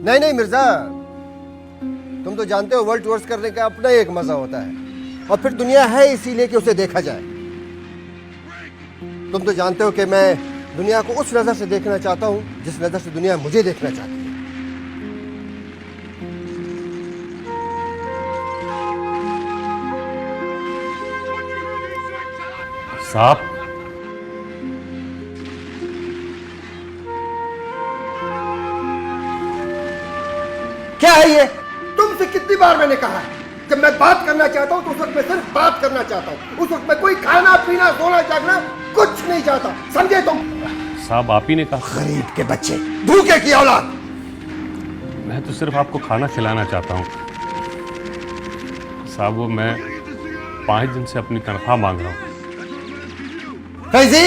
नहीं नहीं मिर्जा, तुम तो जानते हो वर्ल्ड टूर्स करने का अपना ही एक मजा होता है, और फिर दुनिया है इसीलिए कि उसे देखा जाए। तुम तो जानते हो कि मैं दुनिया को उस नजर से देखना चाहता हूं जिस नजर से दुनिया मुझे देखना चाहती है। साहब, क्या है ये? तुमसे कितनी बार मैंने कहा है, जब मैं बात करना चाहता हूं तो उस वक्त मैं सिर्फ बात करना चाहता हूं। उस वक्त मैं कोई खाना पीना सोना जागना कुछ नहीं चाहता, समझे तुम? साहब आप ही ने कहा। गरीब के बच्चे, भूखे की औलाद। मैं तो सिर्फ आपको खाना खिलाना चाहता हूँ साहब। वो मैं 5 दिन से अपनी तनख्वाह मांग रहा हूँ। फैजी,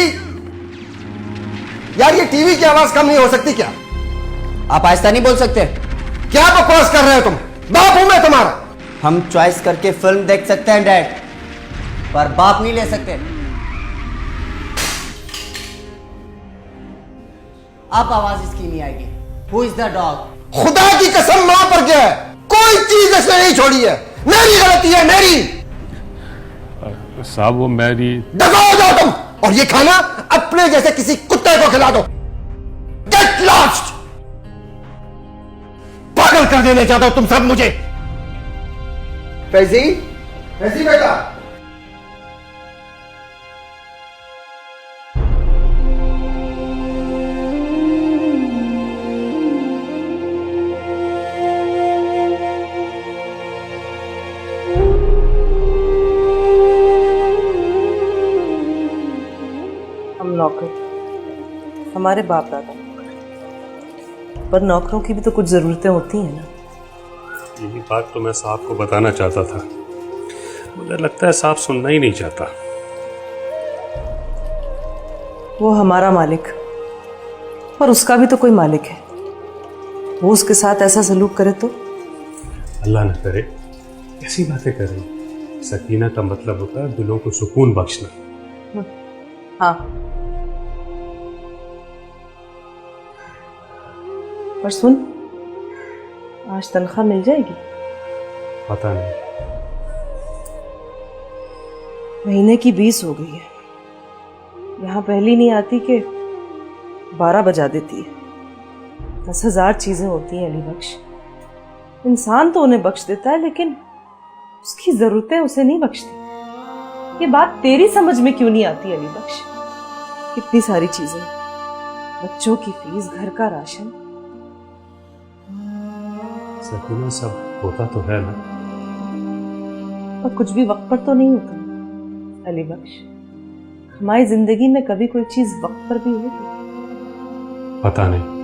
यार ये टीवी की आवाज कम नहीं हो सकती क्या? आप आहिस्ता नहीं बोल सकते? क्या बकवास कर रहे हो तुम? बाप हूं मैं तुम्हारा। हम चॉइस करके फिल्म देख सकते हैं डैड, पर बाप नहीं ले सकते। अब आवाज इसकी नहीं आएगी। Who is the dog? खुदा की कसम, मां पर क्या है, कोई चीज इसने नहीं छोड़ी है। मेरी गलती है, मेरी। साहब वो मेरी। दगा हो जाओ तुम, और ये खाना अपने जैसे किसी कुत्ते को खिला दो। Get lost. पागल कर देना चाहता हो तुम सब मुझे। फैजी, फैजी बेटा। हम नौकर, हमारे बाप दादा, पर नौकरों की भी तो कुछ जरूरतें होती हैं ना। यही बात तो मैं साहब को बताना चाहता था, मुझे लगता है साहब सुनना ही नहीं चाहता। वो हमारा मालिक, पर उसका भी तो कोई मालिक है। वो उसके साथ ऐसा सलूक करे तो? अल्लाह न करे। कैसी बातें कर रही? सकीना का मतलब होता है दिलों को सुकून बख्शना। हाँ, पर सुन, आज तनख्वाह मिल जाएगी? पता नहीं। महीने की 20 हो गई है। यहाँ पहली नहीं आती कि 12 बजा देती है। 10,000 चीजें होती हैं अली बख्श। इंसान तो उन्हें बख्श देता है, लेकिन उसकी जरूरतें उसे नहीं बख्शती। ये बात तेरी समझ में क्यों नहीं आती अली बख्श? कितनी सारी चीजें, बच्चों की फीस, घर का राशन। सकीना सब होता तो है ना, पर कुछ भी वक्त पर तो नहीं होता अली बख्श। हमारी जिंदगी में कभी कोई चीज वक्त पर भी होगी? पता नहीं।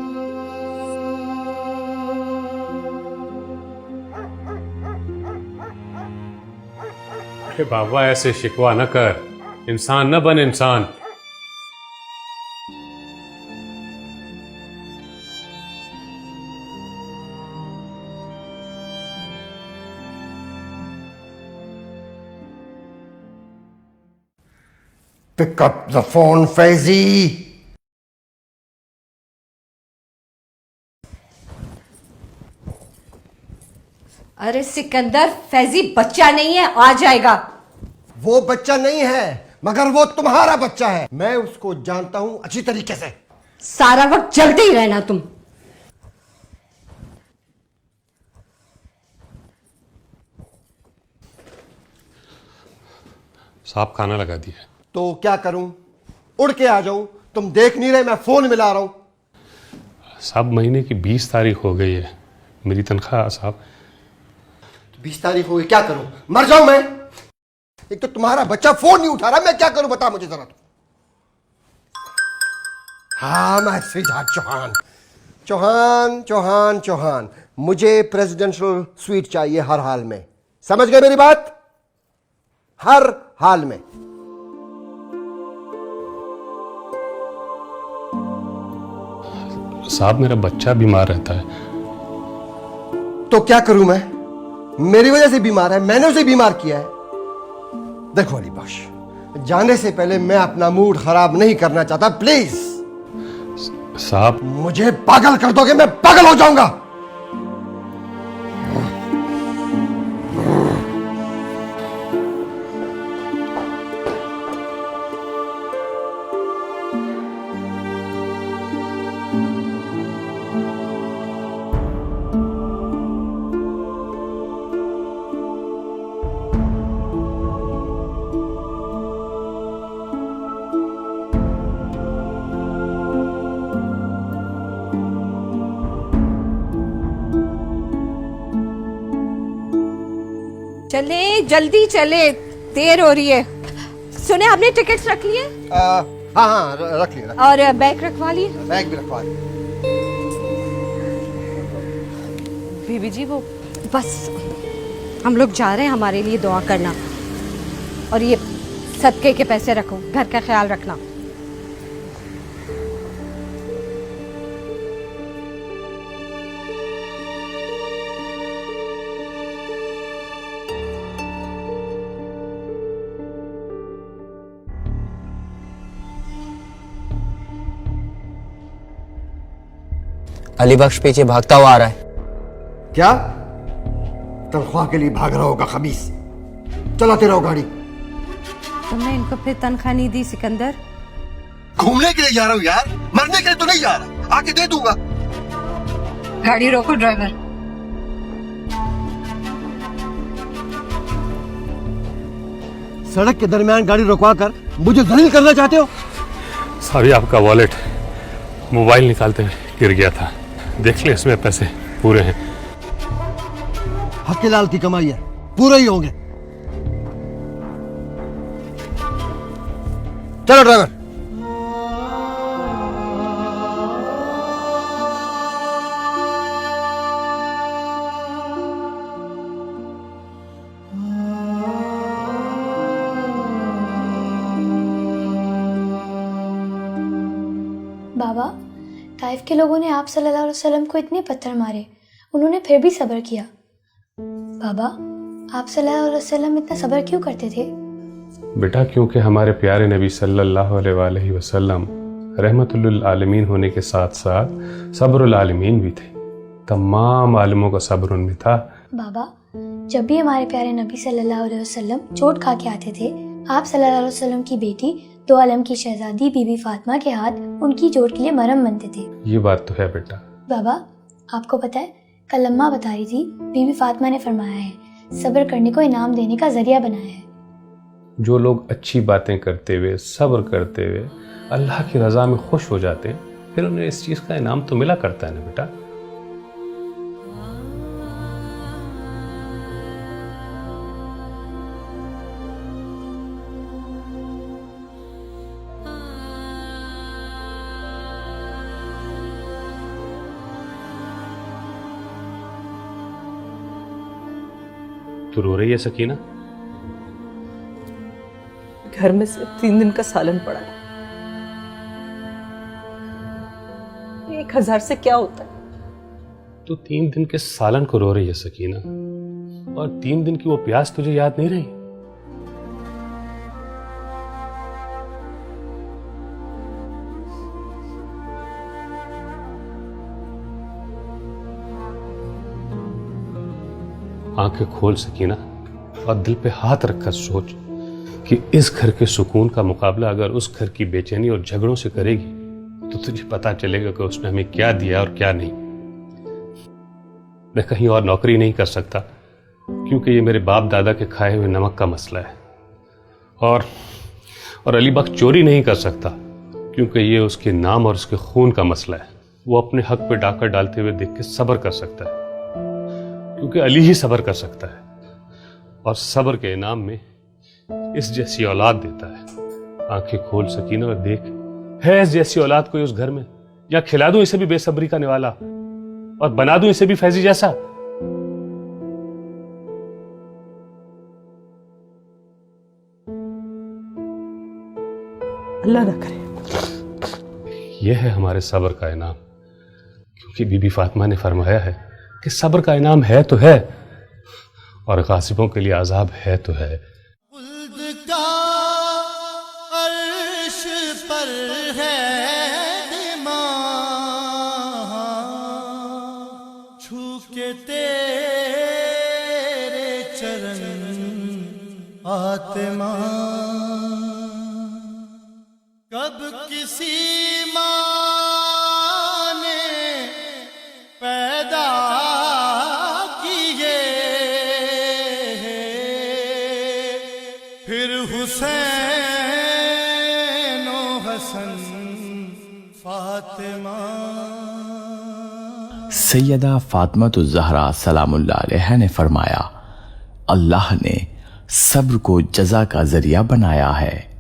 अरे बाबा ऐसे शिकवा न कर, इंसान न बन इंसान। Pick up the phone, Faizi. अरे सिकंदर, फैजी बच्चा नहीं है, आ जाएगा। वो बच्चा नहीं है, मगर वो तुम्हारा बच्चा है। मैं उसको जानता हूं अच्छी तरीके से। सारा वक्त जलते ही रहना तुम। साहब खाना लगा दिया। तो क्या करूं? उड़ के आ जाऊं? तुम देख नहीं रहे मैं फोन मिला रहा हूं। साहब महीने की 20 तारीख हो गई है, मेरी तनख्वाह साहब। 20 तारीख हो गई, क्या करूं? मर जाऊं मैं? एक तो तुम्हारा बच्चा फोन नहीं उठा रहा, मैं क्या करूं बता मुझे जरा। हाँ, मैं सिद्धार्थ चौहान। चौहान चौहान चौहान, मुझे प्रेसिडेंशियल स्वीट चाहिए हर हाल में। समझ गए मेरी बात? हर हाल में। साहब मेरा बच्चा बीमार रहता है। तो क्या करूं मैं? मेरी वजह से बीमार है, मैंने उसे बीमार किया है। देखो अली बख्श, जाने से पहले मैं अपना मूड खराब नहीं करना चाहता, प्लीज। साहब मुझे पागल कर दोगे, मैं पागल हो जाऊंगा। चले जल्दी चले, देर हो रही है। सुने आपने टिकट्स रख लिए हाँ हाँ रख लिया, और बैग रखवा लिए? बैग भी रखवा दिया। बीबी जी वो बस हम लोग जा रहे हैं, हमारे लिए दुआ करना। और ये सदके के पैसे रखो, घर का ख्याल रखना। अली बख्श पीछे भागता हुआ आ रहा है। क्या तनख्वाह के लिए भाग रहा होगा खबीस? चलाते रहो गाड़ी। तुमने इनको फिर तनख्वाह नहीं दी सिकंदर? घूमने के लिए जा रहा हूँ यार, मरने के लिए तो नहीं जा रहा, आके दे दूंगा। गाड़ी रोको ड्राइवर। सड़क के दरमियान गाड़ी रुकवा कर मुझे जलील करना चाहते हो? सॉरी, आपका वॉलेट मोबाइल निकालते हुए गिर गया था, देख ले इसमें पैसे पूरे हैं। हक लाल की कमाई है, पूरे ही होंगे। चलो ड्राइवर। बाबा, ताइफ के लोगों ने आप सल्लल्लाहु अलैहि वसल्लम को इतने पत्थर मारे, उन्होंने फिर भी सब्र किया। बाबा, आप सल्लल्लाहु अलैहि वसल्लम इतना सब्र क्यों करते थे? बेटा, क्योंकि हमारे प्यारे नबी सल्लल्लाहु अलैहि वसल्लम रहमतुल्लिल आलमीन होने के साथ साथ सब्रुल आलमीन भी थे। तमाम आलमों का सब्र उनमें था। बाबा, जब भी हमारे प्यारे नबी सल्लल्लाहु अलैहि वसल्लम चोट खा के आते थे, आप सल्लल्लाहु अलैहि वसल्लम की बेटी दो आलम की शहजादी बीबी फातिमा के हाथ उनकी चोट के लिए मरहम बनते थे। ये बात तो है बेटा। बाबा, आपको पता है, कल अम्मा बता रही थी, बीबी फातिमा ने फरमाया है, सब्र करने को इनाम देने का जरिया बनाया है। जो लोग अच्छी बातें करते हुए, सब्र करते हुए अल्लाह की रज़ा में खुश हो जाते हैं, फिर उन्हें इस चीज़ का इनाम तो मिला करता है ना बेटा। तू रो रही है सकीना? घर में सिर्फ 3 दिन का सालन पड़ा है। 1000 से क्या होता है? तू 3 दिन के सालन को रो रही है सकीना, और 3 दिन की वो प्यास तुझे याद नहीं रही? आंखें खोल सकीना और दिल पे हाथ रखकर सोच कि इस घर के सुकून का मुकाबला अगर उस घर की बेचैनी और झगड़ों से करेगी तो तुझे पता चलेगा कि उसने हमें क्या दिया और क्या नहीं। मैं कहीं और नौकरी नहीं कर सकता क्योंकि ये मेरे बाप दादा के खाए हुए नमक का मसला है, और अली बख्श चोरी नहीं कर सकता क्योंकि ये उसके नाम और उसके खून का मसला है। वो अपने हक पे डाका डालते हुए देख के सब्र कर सकता है क्योंकि अली ही सब्र कर सकता है, और सब्र के इनाम में इस जैसी औलाद देता है। आंखें खोल सकीना और देख, है इस जैसी औलाद कोई उस घर में? या खिला दूं इसे भी बेसब्री का निवाला और बना दूं इसे भी फैजी जैसा? अल्लाह ना करे। यह है हमारे सब्र का इनाम, क्योंकि बीबी फातिमा ने फरमाया है कि सब्र का इनाम है तो है, और गासिबों के लिए अजाब है तो है। अर्श पर है छू के तेरे चरण आत्मा, कब किसी माँ ने पैदा किए, फिर हुसैन ओ हसन फातिमा। सैयदा फातिमा ज़हरा सलामुल्लाह अलैहा ने फरमाया, अल्लाह ने सब्र को जज़ा का जरिया बनाया है।